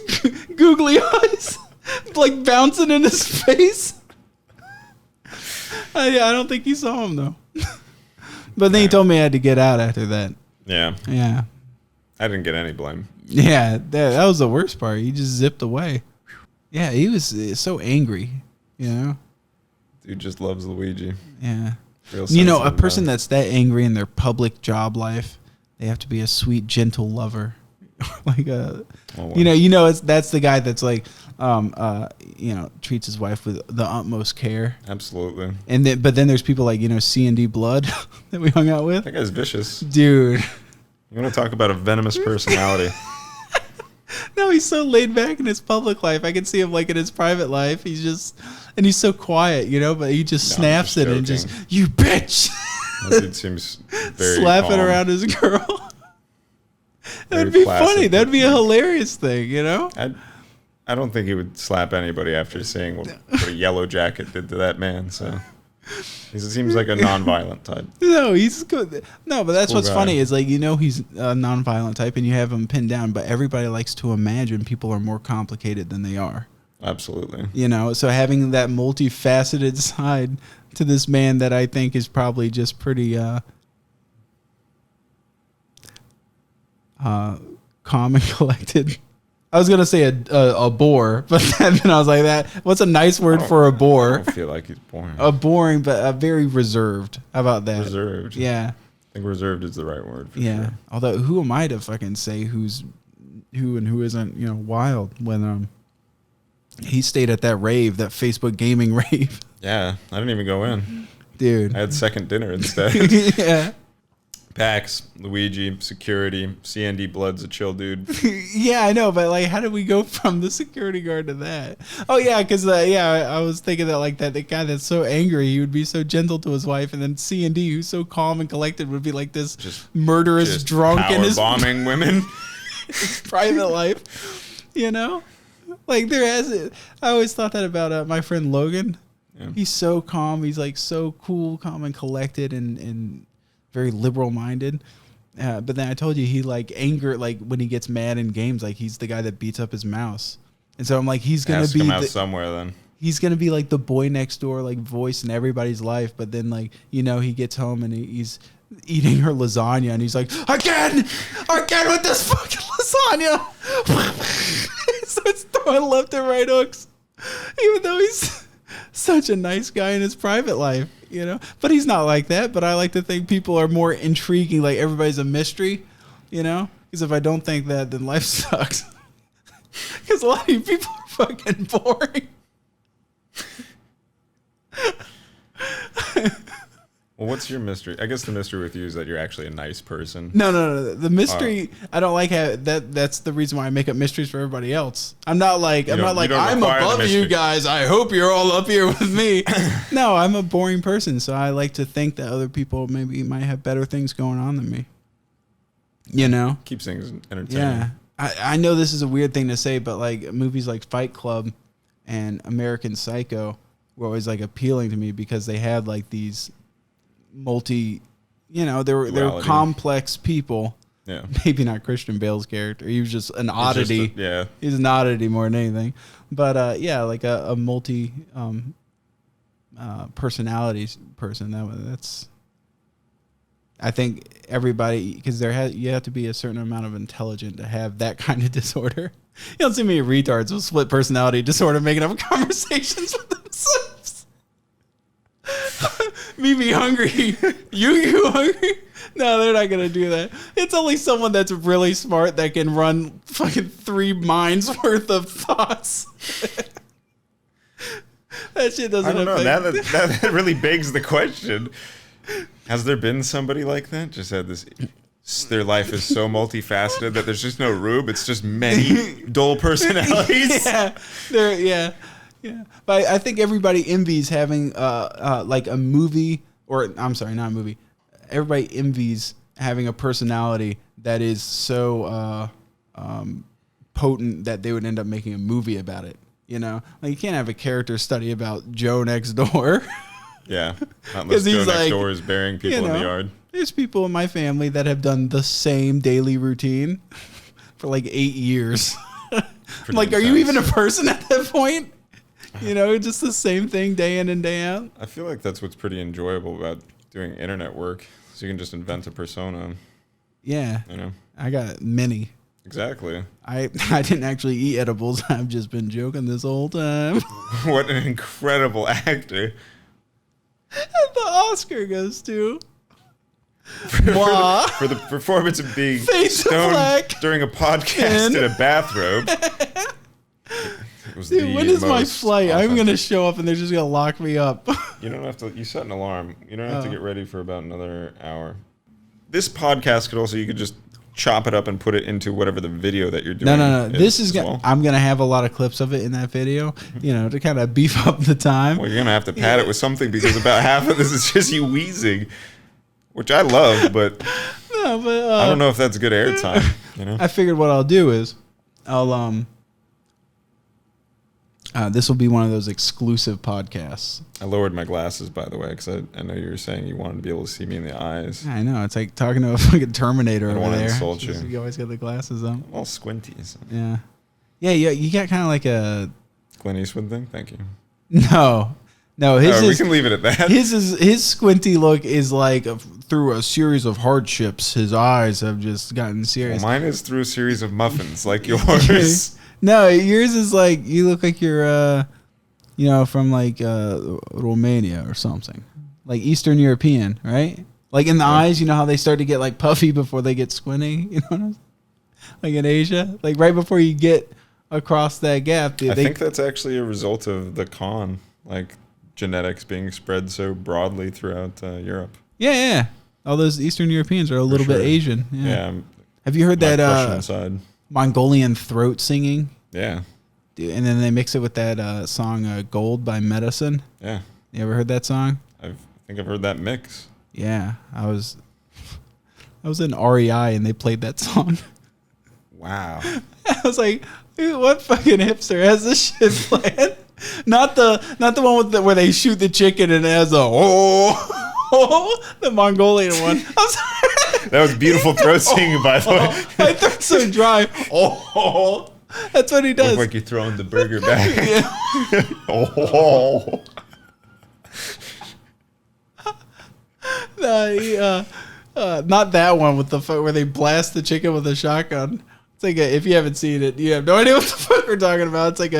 googly eyes, like bouncing in his face. I don't think he saw him though. But then he told me I had to get out after that. Yeah. Yeah. I didn't get any blame. Yeah, that was the worst part. He just zipped away. Yeah, he was so angry, you know? Dude just loves Luigi. Yeah. Real You know, a sensitive, person man. that's that angry in their public job life, they have to be a sweet, gentle lover. Like that's the guy that's like, treats his wife with the utmost care. Absolutely. And but then there's people like, C&D Blood that we hung out with. That guy's vicious. Dude. You want to talk about a venomous personality? No, he's so laid back in his public life. I can see him like in his private life. He's so quiet, but he just snaps it and just, you bitch. That dude seems very slapping calm. around his girl. That'd Very be placid. funny. That'd be a hilarious thing, I don't think he would slap anybody after seeing what a yellow jacket did to that man. So he seems like a non-violent type. No, he's good. No, but that's Cool what's guy. funny is like, he's a non-violent type and you have him pinned down, but everybody likes to imagine people are more complicated than they are. Absolutely. So having that multifaceted side to this man that I think is probably just pretty calm and collected. I was gonna say a bore, but then I was like, what's a nice word for a I bore? don't feel like he's boring. A boring, but very reserved. How about that? Reserved. Yeah. I think reserved is the right word for Yeah. sure. Although, who am I to fucking say who's who and who isn't? Wild when he stayed at that rave, that Facebook gaming rave. Yeah, I didn't even go in. Dude. I had second dinner instead. Yeah. PAX, Luigi, security, C&D Blood's a chill dude. Yeah, I know, but like, how did we go from the security guard to that? Oh yeah, because I was thinking that like the guy that's so angry, he would be so gentle to his wife, and then C&D, who's so calm and collected, would be like this murderous drunk in his bombing women. his private life. Like I always thought that about my friend Logan. Yeah. He's so calm. He's like so cool, calm, and collected, and very liberal minded. But then I told you he like anger, like when he gets mad in games, like he's the guy that beats up his mouse. And so I'm like, he's gonna Has to be come out somewhere then. he's gonna be like the boy next door, like voice in everybody's life. But then like he gets home and he's eating her lasagna, and he's like, again with this fucking lasagna. He starts throwing left and right hooks, even though he's such a nice guy in his private life. But he's not like that. But I like to think people are more intriguing, like everybody's a mystery, because if I don't think that, then life sucks. Because a lot of you people are fucking boring. Well, what's your mystery? I guess the mystery with you is that you're actually a nice person. No. The mystery, I don't like how that's the reason why I make up mysteries for everybody else. I'm not like I'm require the above you mystery. guys. I hope you're all up here with me. No, I'm a boring person, so I like to think that other people maybe might have better things going on than me. Keeps things entertaining. Yeah. I know this is a weird thing to say, but like movies like Fight Club and American Psycho were always like appealing to me because they had like these they were complex people. Yeah. Maybe not Christian Bale's character. He was just an oddity. Yeah. He's an oddity more than anything. But like a multi personality person. That's I think everybody, because you have to be a certain amount of intelligent to have that kind of disorder. You don't see many retards with split personality disorder making up conversations with themselves. Me be hungry. You hungry? No, they're not gonna do that. It's only someone that's really smart that can run fucking 3 minds worth of thoughts. That shit doesn't. I don't know. That really begs the question: has there been somebody like that? Just had this. Their life is so multifaceted that there's just no room. It's just many dual personalities. Yeah. But I think everybody envies having like a movie, or I'm sorry, not a movie. Everybody envies having a personality that is so potent that they would end up making a movie about it. You know, like you can't have a character study about Joe next door. Yeah, unless Joe next door is burying people in the yard. There's people in my family that have done the same daily routine for like 8 years. I'm like, are you even a person at that point? You know, just the same thing day in and day out. I feel like that's what's pretty enjoyable about doing internet work. So you can just invent a persona. Yeah. You know, I got many. Exactly. I didn't actually eat edibles. I've just been joking this whole time. What an incredible actor. The Oscar goes to for the performance of being stoned during a podcast in a bathrobe. Dude, when is my flight? I'm going to show up and they're just going to lock me up. You don't have to. You set an alarm. You don't have to get ready for about another hour. This podcast you could just chop it up and put it into whatever the video that you're doing. No. This is I'm going to have a lot of clips of it in that video, you know, to kind of beef up the time. Well, you're going to have to pad it with something because about half of this is just you wheezing. Which I love, but I don't know if that's good airtime. You know, I figured what I'll do is I'll this will be one of those exclusive podcasts. I lowered my glasses, by the way, because I know you were saying you wanted to be able to see me in the eyes. I know, it's like talking to a fucking Terminator over there. I don't want to insult you. You always got the glasses on. I'm all squinty. So. Yeah. You got kind of like a Clint Eastwood thing. Thank you. No, we can leave it at that. His squinty look is like through a series of hardships. His eyes have just gotten serious. Well, mine is through a series of muffins, like yours. No, yours is like you look like you're, from like Romania or something, like Eastern European, right? Like in the eyes, you know how they start to get like puffy before they get squinty. You know what I'm saying? Like in Asia, like right before you get across that gap. I think that's actually a result of the con, like genetics being spread so broadly throughout Europe. Yeah. All those Eastern Europeans are a little bit Asian. Yeah. Have you heard that Mongolian throat singing? Yeah. Dude, and then they mix it with that song "Gold" by Medicine. Yeah. You ever heard that song? I think I've heard that mix. Yeah, I was in REI and they played that song. Wow. I was like, dude, what fucking hipster has this shit playing? Not the one with where they shoot the chicken and it has the Mongolian one. I'm sorry. That was beautiful throat singing, by the way. My throat's so dry. That's what he does. Looks like you're throwing the burger back. Not that one with the where they blast the chicken with a shotgun. It's like if you haven't seen it, you have no idea what the fuck we're talking about. It's like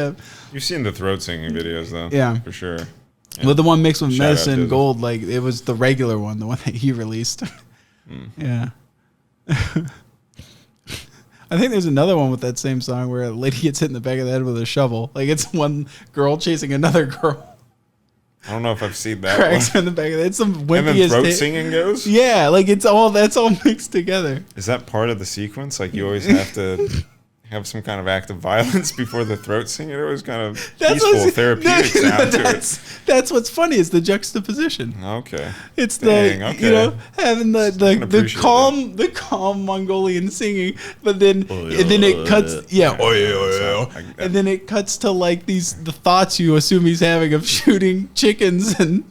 You've seen the throat singing videos though. Yeah, for sure. Yeah. Well, the one mixed with Medicine Gold, like it was the regular one, the one that he released. Yeah. I think there's another one with that same song where a lady gets hit in the back of the head with a shovel. Like it's one girl chasing another girl. I don't know if I've seen that. Cracks in the back of it. It's some wimpiest. And then throat singing goes? Yeah, like that's all mixed together. Is that part of the sequence? Like you always have to have some kind of act of violence before the throat singing? It always kind of peaceful, therapeutic sound to it. That's what's funny is the juxtaposition. Okay. It's having the calm Mongolian singing, but then it cuts and then it cuts to like the thoughts you assume he's having of shooting chickens and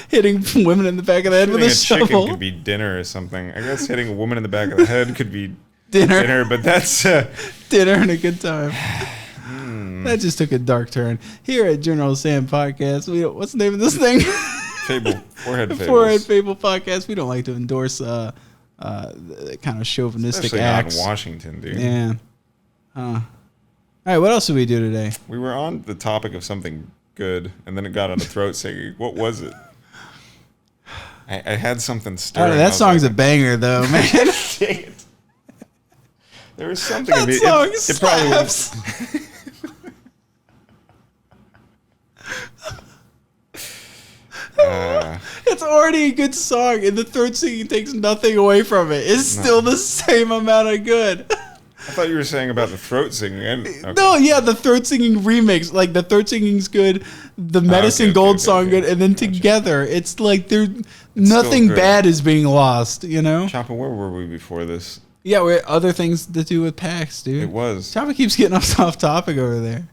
hitting women in the back of the head with a shovel. Chicken could be dinner or something. I guess hitting a woman in the back of the head could be dinner, but that's dinner and a good time. That just took a dark turn. Here at General Sam Podcast, what's the name of this thing? Forehead Fables. Forehead Fable Podcast. We don't like to endorse kind of chauvinistic especially acts. Not in Washington, dude. Yeah. All right, what else did we do today? We were on the topic of something good, and then it got on the throat singing. What was it? I had something I stirring. don't know, that I was song's like, a banger, though, man. Dang it. There was something in That it. song It probably was. slaps. It's already a good song, and the third singing takes nothing away from it. It's still the same amount of good. I thought you were saying about the throat singing. Okay. No, yeah, the third singing remix, like the third singing's good, the Medicine okay, Gold okay, song okay. good, and then Gotcha. together, it's like there nothing good. bad is being lost, you know? Choppa, where were we before this? Yeah, we other things to do with PAX, dude. It was. Choppa keeps getting us off topic over there.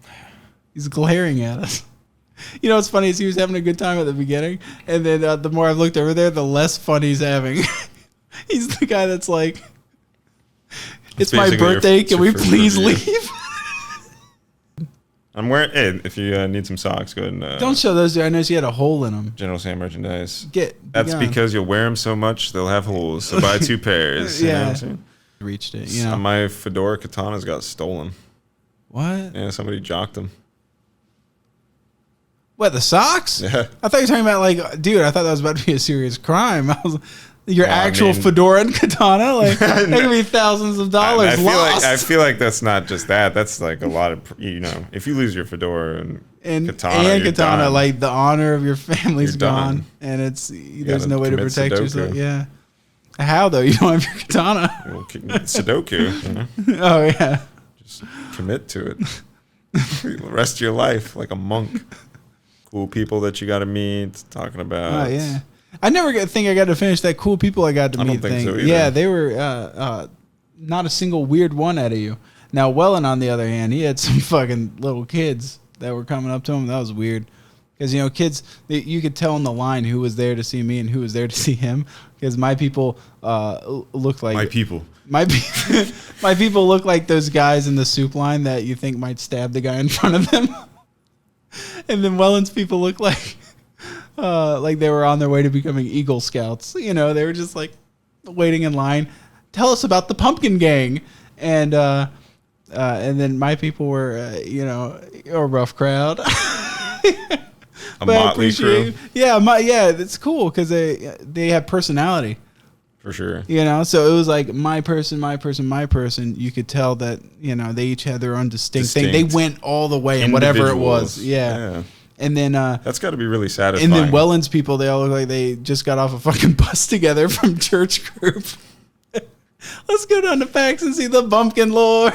He's glaring at us. You know what's funny is he was having a good time at the beginning, and then the more I've looked over there, the less fun he's having. He's the guy that's like, it's my basically birthday, your can we first please review. leave? I'm wearing. Hey, if you need some socks, go ahead and Don't show those, dude. I noticed you had a hole in them. General Sam merchandise. Be That's gone. because you'll wear them so much they'll have holes. So buy 2 pairs. You know what I'm saying? Reached it, you know. My fedora katanas got stolen. What? Yeah, somebody jocked them. What, the socks? Yeah. I thought you were talking about, like, dude, I thought that was about to be a serious crime. I was your Well, I actual mean- fedora and katana? Like, that could be thousands of dollars lost. I feel like that's not just that. That's like a lot of, if you lose your fedora and katana, you're done. like, the honor of your family's You're done. gone. And there's gotta no way to commit protect Sudoku. yourself. Yeah. How, though? You don't have your katana. Well, Sudoku, Oh, yeah. just commit to it. The rest of your life, like a monk. Cool people that you got to meet, talking about. Oh, yeah. I never think I got to finish that cool people I got to I don't meet think thing. so either. Yeah, they were not a single weird one out of you. Now, Wellen, on the other hand, he had some fucking little kids that were coming up to him. That was weird. Because, kids, you could tell in the line who was there to see me and who was there to see him. Because my people look like... My people. My people look like those guys in the soup line that you think might stab the guy in front of them. And then Welland's people look like they were on their way to becoming Eagle Scouts. They were just like waiting in line. Tell us about the Pumpkin Gang. And then my people were, a rough crowd. A motley crew. Yeah, it's cool because they have personality. For sure. So it was like my person. You could tell that, they each had their own distinct thing. They went all the way and whatever it was. Yeah. And then that's got to be really satisfying. and then Welland's people, they all look like they just got off a fucking bus together from church group. Let's go down to PAX and see the Bumpkin Lord.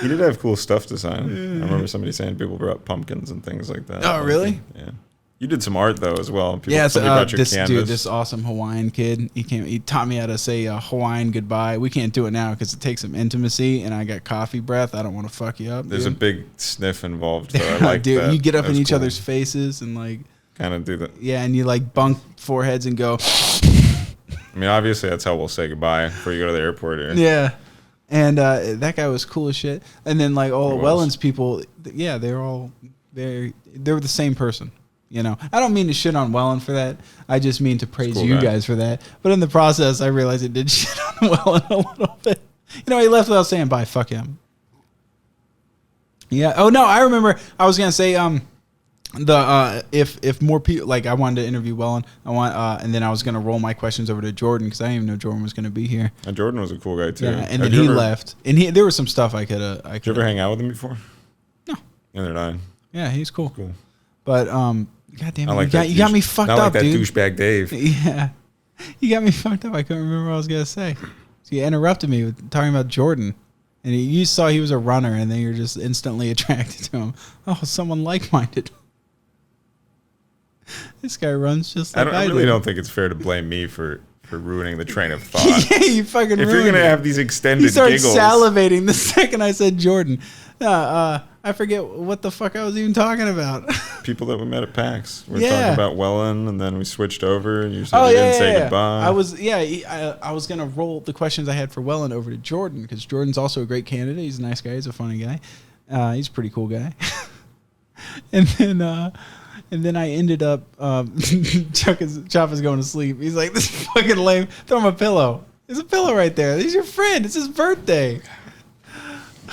He did have cool stuff to sign. I remember somebody saying people brought pumpkins and things like that. Oh, really? Yeah. You did some art though as well. So Somebody brought your this canvas. dude, this awesome Hawaiian kid, he taught me how to say Hawaiian goodbye. We can't do it now because it takes some intimacy, and I got coffee breath. I don't want to fuck you up. There's dude. a big sniff involved. So I like dude, that. you get up That in was each cool. other's faces and like, Kind of do that. yeah, and you like bunk foreheads and go, I mean, obviously that's how we'll say goodbye before you go to the airport here. yeah. And that guy was cool as shit. And then like all He of was. Welland's people, yeah, they were the same person. I don't mean to shit on Welland for that. I just mean to praise Cool you guy. guys for that. But in the process, I realized it did shit on Welland a little bit. He left without saying bye. Fuck him. Yeah. Oh no, I remember. I was gonna say if more people, like, I wanted to interview Welland, and then I was gonna roll my questions over to Jordan because I didn't even know Jordan was gonna be here. And Jordan was a cool guy too. Yeah, and Have then you he ever- left, and there was some stuff I could. Did you ever hang out with him before? No. Neither did I. Yeah, he's cool. Cool. But goddamn, I like you got me fucked not up, like that dude. douchebag Dave. Yeah, you got me fucked up. I couldn't remember what I was gonna say. So you interrupted me with talking about Jordan, and you saw he was a runner, and then you're just instantly attracted to him. Oh, someone like-minded. This guy runs just like I really do. don't think it's fair to blame me for ruining the train of thought. Yeah, you fucking If ruined you're gonna it. have these extended He started giggles, salivating the second I said Jordan. I forget what the fuck I was even talking about. people that we met at PAX, we were Yeah. talking about Welland, and then we switched over, and you said you didn't say goodbye. I was gonna roll the questions I had for Welland over to Jordan because Jordan's also a great candidate. He's a nice guy. He's a funny guy. He's a pretty cool guy. and then I ended up Chop is going to sleep. He's like, this is fucking lame. Throw him a pillow. There's a pillow right there. He's your friend. It's his birthday.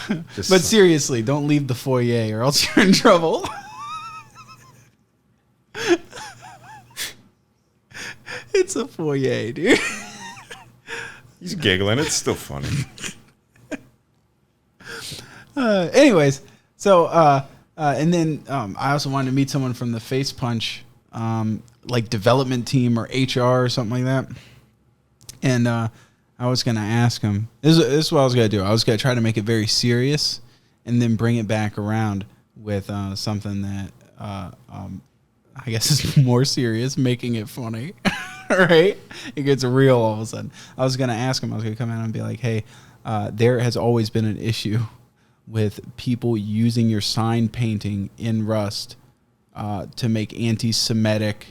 But seriously, don't leave the foyer or else you're in trouble. It's a foyer, dude. He's giggling. It's still funny. Anyways, so and then I also wanted to meet someone from the Face Punch like development team or HR or something like that. And I was gonna ask him. This is what I was gonna do. I was gonna try to make it very serious, and then bring it back around with something that I guess is more serious, making it funny. Right? It gets real all of a sudden. I was gonna ask him. I was gonna come out and be like, "Hey, there has always been an issue with people using your sign painting in Rust to make anti-Semitic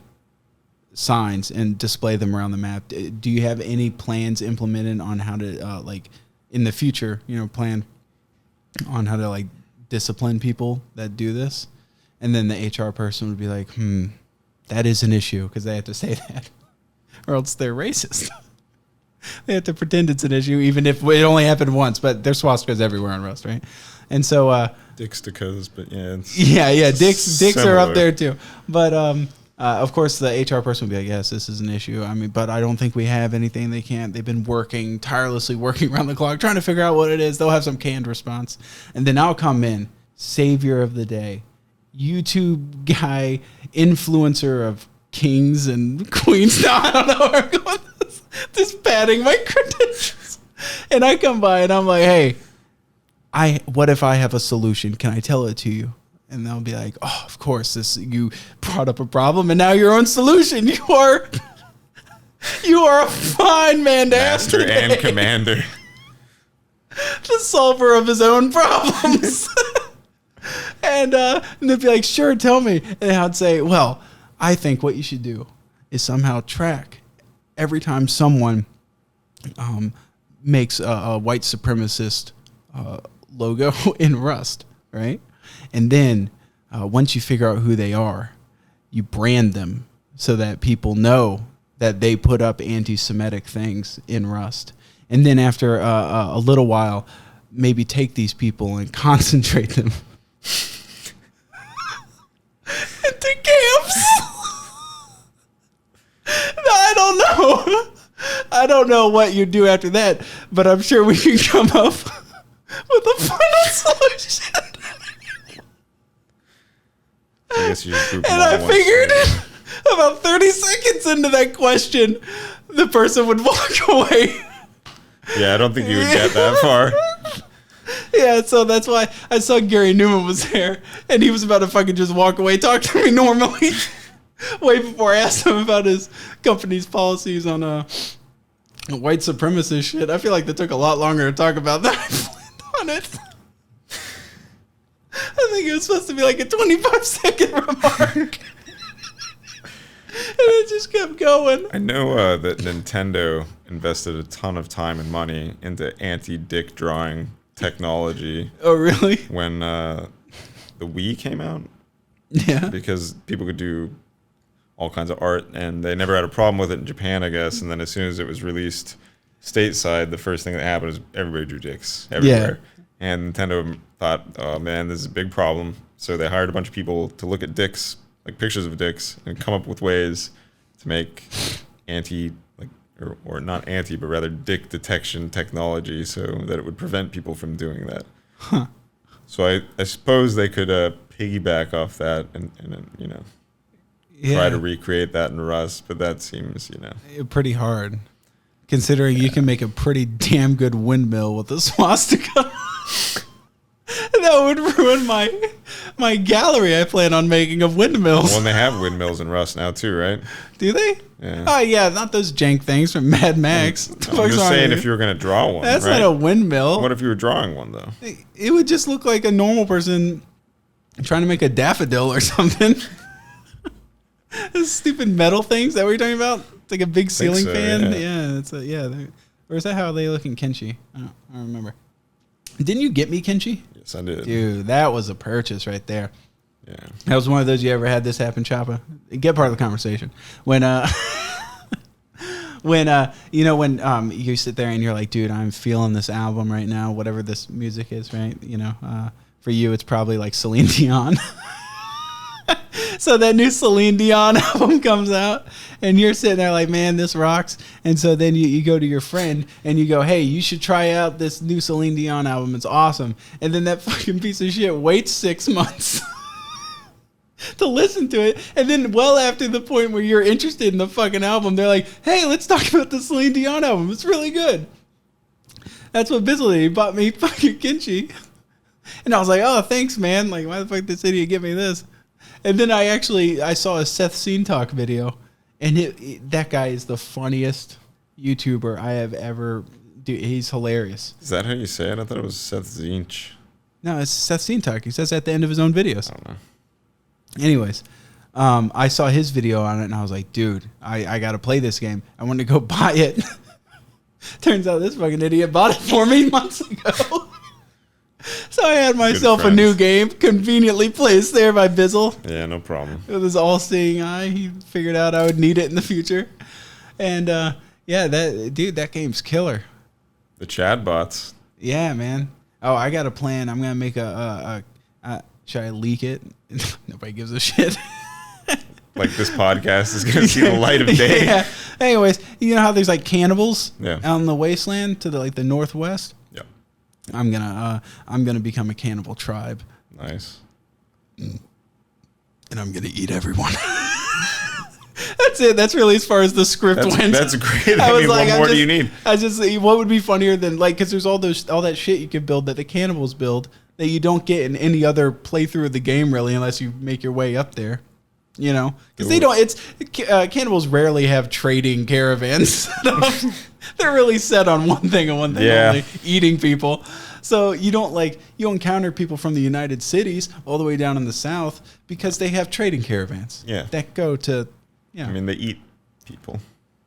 signs and display them around the map. Do you have any plans implemented on how to like in the future, plan on how to like discipline people that do this?" And then the HR person would be like, that is an issue, because they have to say that or else they're racist. They have to pretend it's an issue even if it only happened once, but there's swastikas everywhere on Rust, right? And so Dicks to cuz, but yeah. Yeah, dicks are up similar. there too. But of course, the HR person would be like, yes, this is an issue. I mean, but I don't think we have anything. They've been tirelessly working around the clock, trying to figure out what it is. They'll have some canned response. And then I'll come in, savior of the day, YouTube guy, influencer of kings and queens. No, I don't know where I'm going with this. Just padding my credentials. And I come by and I'm like, hey, what if I have a solution? Can I tell it to you? And they'll be like, oh, of course, you brought up a problem and now your own solution. You are a fine man to ask Master today. and commander. The solver of his own problems. And they'd be like, sure, tell me. And I'd say, well, I think what you should do is somehow track every time someone makes a white supremacist logo in Rust, right? And then once you figure out who they are, you brand them so that people know that they put up anti-Semitic things in Rust. And then after a little while, maybe take these people and concentrate them into camps. No, I don't know. I don't know what you do after that, but I'm sure we can come up with a final solution. I guess you just group And them all I at once. figured about 30 seconds into that question, the person would walk away. Yeah, I don't think you would get that far. Yeah, so that's why I saw Gary Newman was there, and he was about to fucking just walk away, talk to me normally, way before I asked him about his company's policies on white supremacist shit. I feel like that took a lot longer to talk about than I planned on it. I think it was supposed to be like a 25-second remark. And it just kept going. I know that Nintendo invested a ton of time and money into anti-dick drawing technology Oh, really? when the Wii came out, Yeah. because people could do all kinds of art, and they never had a problem with it in Japan, I guess. And then as soon as it was released stateside, the first thing that happened is everybody drew dicks everywhere. Yeah. And Nintendo thought, oh man, this is a big problem. So they hired a bunch of people to look at dicks, like pictures of dicks, and come up with ways to make or not anti, but rather dick detection technology so that it would prevent people from doing that. Huh. So I suppose they could piggyback off that and try to recreate that in Rust, but that seems, pretty hard, considering you can make a pretty damn good windmill with a swastika. That would ruin my gallery I plan on making of windmills. Well, and they have windmills in Rust now too, right? Do they? Yeah. Oh, yeah, not those jank things from Mad Max. I'm just saying, if you were going to draw one, That's right? not a windmill. What if you were drawing one, though? It would just look like a normal person trying to make a daffodil or something. Those stupid metal things, that what you're talking about? It's like a big ceiling so, fan. yeah. Yeah. Or is that how they look in Kenshi? I don't remember. Didn't you get me Kenshi? Yes, I did. Dude, that was a purchase right there. Yeah. That was one of those, you ever had this happen, Choppa? Get part of the conversation. When you sit there and you're like, dude, I'm feeling this album right now, whatever this music is, right? For you, it's probably like Celine Dion. So that new Celine Dion album comes out, and you're sitting there like, man, this rocks. And so then you go to your friend, and you go, hey, you should try out this new Celine Dion album. It's awesome. And then that fucking piece of shit waits 6 months to listen to it. And then well after the point where you're interested in the fucking album, they're like, hey, let's talk about the Celine Dion album. It's really good. That's what Bizzle did. He bought me fucking Kenshi. And I was like, oh, thanks, man. Like, why the fuck did this idiot give me this? And then I saw a Seth Scene Talk video, and that guy is the funniest YouTuber I have ever. Dude, he's hilarious. Is that how you say it? I thought it was Seth Zinch. No, it's Seth Scene Talk. He says at the end of his own videos. I don't know. Anyways, I saw his video on it, and I was like, dude, I got to play this game. I wanted to go buy it. Turns out this fucking idiot bought it for me months ago. So I had myself a new game conveniently placed there by Bizzle. Yeah, no problem. With his all-seeing eye, he figured out I would need it in the future. And yeah, that game's killer. The Chad bots. Yeah, man. Oh, I got a plan. I'm gonna make should I leak it? Nobody gives a shit. Like this podcast is gonna see the light of day. Yeah. Anyways, you know how there's like cannibals out in the wasteland to the northwest? Yeah. I'm gonna become a cannibal tribe. Nice. And I'm gonna eat everyone. That's it. That's really as far as the script went. That's great. I mean, what more do you need? What would be funnier than because there's all that shit you could build that the cannibals build that you don't get in any other playthrough of the game really unless you make your way up there. You know, because they don't. Cannibals rarely have trading caravans. They're really set on one thing and one thing only: eating people. So you don't encounter people from the United Cities all the way down in the South because they have trading caravans. Yeah, that go to. Yeah, I mean they eat people.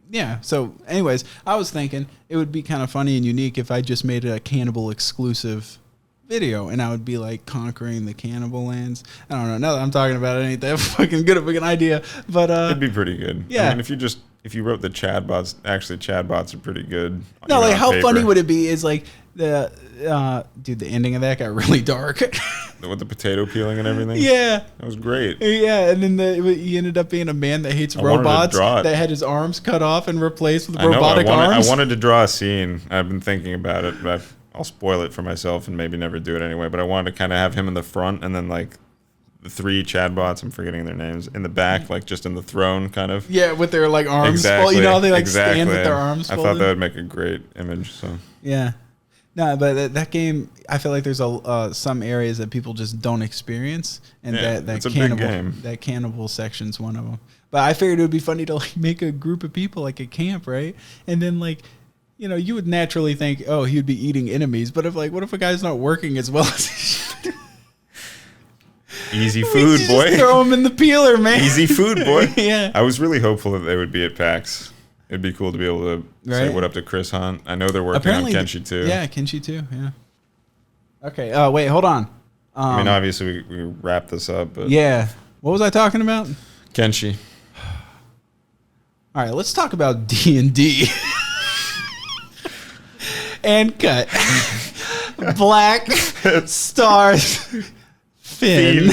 Yeah. So, anyways, I was thinking it would be kind of funny and unique if I just made it a cannibal exclusive video, and I would be like conquering the cannibal lands. I don't know. Now that I'm talking about it, ain't that fucking good of an idea? But it'd be pretty good. Yeah. I mean, if you wrote the Chad bots, actually Chad bots are pretty good. No, like how funny would it be? Is like the ending of that got really dark. With the potato peeling and everything. Yeah, that was great. Yeah, and then he ended up being a man that hates robots that had his arms cut off and replaced with robotic arms. I wanted to draw a scene. I've been thinking about it, but I'll spoil it for myself and maybe never do it anyway. But I wanted to kind of have him in the front and then like the 3 Chad bots, I'm forgetting their names, in the back, like just in the throne kind of. Yeah, with their like arms. Exactly. You know how they stand with their arms folded? I thought that would make a great image. So. Yeah. No, but that game, I feel like there's some areas that people just don't experience, and that cannibal section's one of them. But I figured it would be funny to like make a group of people like a camp, right? And then like, you know, you would naturally think, oh, he would be eating enemies. But what if a guy's not working as well as he should? Easy food, boy. Just throw him in the peeler, man. Easy food, boy. Yeah. I was really hopeful that they would be at PAX. It'd be cool to be able to say what up to Chris Hunt. I know they're working on Kenshi too. Yeah, Kenshi too. Yeah. Okay. Wait, hold on. I mean, obviously we wrap this up, but yeah. What was I talking about? Kenshi. All right, let's talk about D&D. And cut. Black stars. Finn.